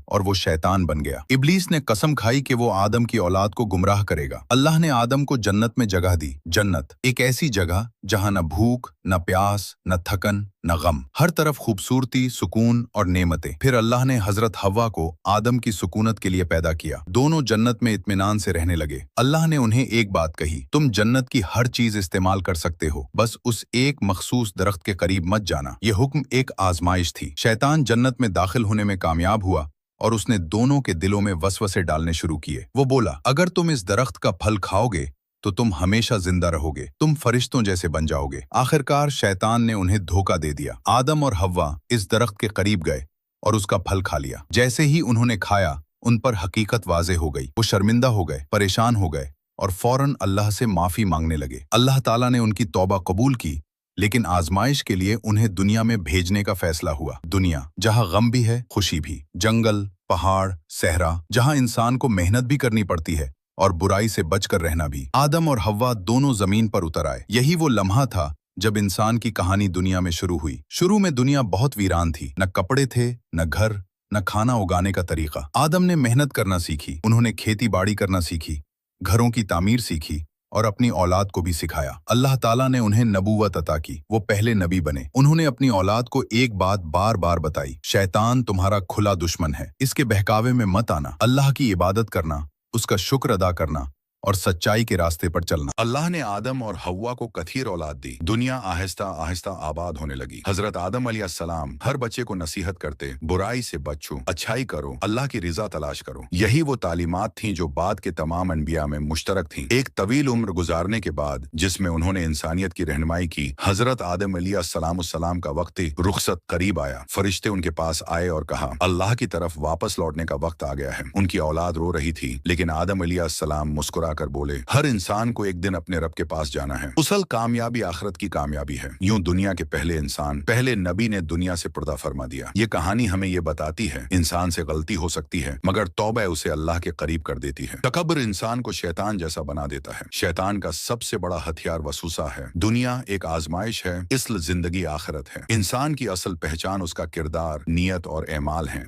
اور وہ شیطان بن گیا۔ ابلیس نے قسم کھائی کہ وہ آدم کی اولاد کو گمراہ کرے گا۔ اللہ نے آدم کو جنت میں جگہ دی۔ جنت ایک ایسی جگہ جہاں نہ بھوک، نہ پیاس، نہ تھکن، نہ غم، ہر طرف خوبصورتی، سکون اور نعمتیں۔ پھر اللہ نے حضرت حوا کو آدم کی سکونت کے لیے پیدا کیا۔ دونوں جنت میں اطمینان سے رہنے لگے۔ اللہ نے انہیں ایک بات کہی، تم جنت کی ہر چیز استعمال کر سکتے ہو، بس اس ایک مخصوص درخت کے قریب مت جانا۔ یہ حکم ایک آزمائش تھی۔ شیطان جنت میں داخل ہونے میں کامیاب ہوا اور اس نے دونوں کے دلوں میں وسوسے ڈالنے شروع کیے۔ وہ بولا، اگر تم اس درخت کا پھل کھاؤ گے تو تم ہمیشہ زندہ رہو گے، تم فرشتوں جیسے بن جاؤ گے۔ آخرکار شیطان نے انہیں دھوکہ دے دیا۔ آدم اور حوا اس درخت کے قریب گئے اور اس کا پھل کھا لیا۔ جیسے ہی انہوں نے کھایا، ان پر حقیقت واضح ہو گئی۔ وہ شرمندہ ہو گئے، پریشان ہو گئے اور فوراً اللہ سے معافی مانگنے لگے۔ اللہ تعالیٰ نے ان کی توبہ قبول کی، لیکن آزمائش کے لیے انہیں دنیا میں بھیجنے کا فیصلہ ہوا۔ دنیا جہاں غم بھی ہے، خوشی بھی، جنگل، پہاڑ، صحرا، جہاں انسان کو محنت بھی کرنی پڑتی ہے اور برائی سے بچ کر رہنا بھی۔ آدم اور حوا دونوں زمین پر اتر آئے۔ یہی وہ لمحہ تھا جب انسان کی کہانی دنیا میں شروع ہوئی۔ شروع میں دنیا بہت ویران تھی، نہ کپڑے تھے، نہ گھر، نہ کھانا اگانے کا طریقہ۔ آدم نے محنت کرنا سیکھی، انہوں نے کھیتی باڑی کرنا سیکھی، گھروں کی تعمیر سیکھی اور اپنی اولاد کو بھی سکھایا۔ اللہ تعالیٰ نے انہیں نبوت عطا کی، وہ پہلے نبی بنے۔ انہوں نے اپنی اولاد کو ایک بات بار بار بتائی، شیطان تمہارا کھلا دشمن ہے، اس کے بہکاوے میں مت آنا، اللہ کی عبادت کرنا، اس کا شکر ادا کرنا اور سچائی کے راستے پر چلنا۔ اللہ نے آدم اور حوا کو کثیر اولاد دی۔ دنیا آہستہ آہستہ آباد ہونے لگی۔ حضرت آدم علیہ السلام ہر بچے کو نصیحت کرتے، برائی سے بچو، اچھائی کرو، اللہ کی رضا تلاش کرو۔ یہی وہ تعلیمات تھیں جو بعد کے تمام انبیاء میں مشترک تھیں۔ ایک طویل عمر گزارنے کے بعد، جس میں انہوں نے انسانیت کی رہنمائی کی، حضرت آدم علیہ السلام کا وقت رخصت قریب آیا۔ فرشتے ان کے پاس آئے اور کہا، اللہ کی طرف واپس لوٹنے کا وقت آ گیا ہے۔ ان کی اولاد رو رہی تھی، لیکن آدم علیہ السلام مسکرا کر بولے، ہر انسان کو ایک دن اپنے رب کے پاس جانا ہے۔ اصل کامیابی آخرت کی کامیابی ہے۔ یوں دنیا کے پہلے انسان، پہلے نبی نے دنیا سے پردہ فرما دیا۔ یہ کہانی ہمیں یہ بتاتی ہے، انسان سے غلطی ہو سکتی ہے، مگر توبہ اسے اللہ کے قریب کر دیتی ہے۔ تکبر انسان کو شیطان جیسا بنا دیتا ہے۔ شیطان کا سب سے بڑا ہتھیار وسوسہ ہے۔ دنیا ایک آزمائش ہے، اصل زندگی آخرت ہے۔ انسان کی اصل پہچان اس کا کردار، نیت اور اعمال ہیں۔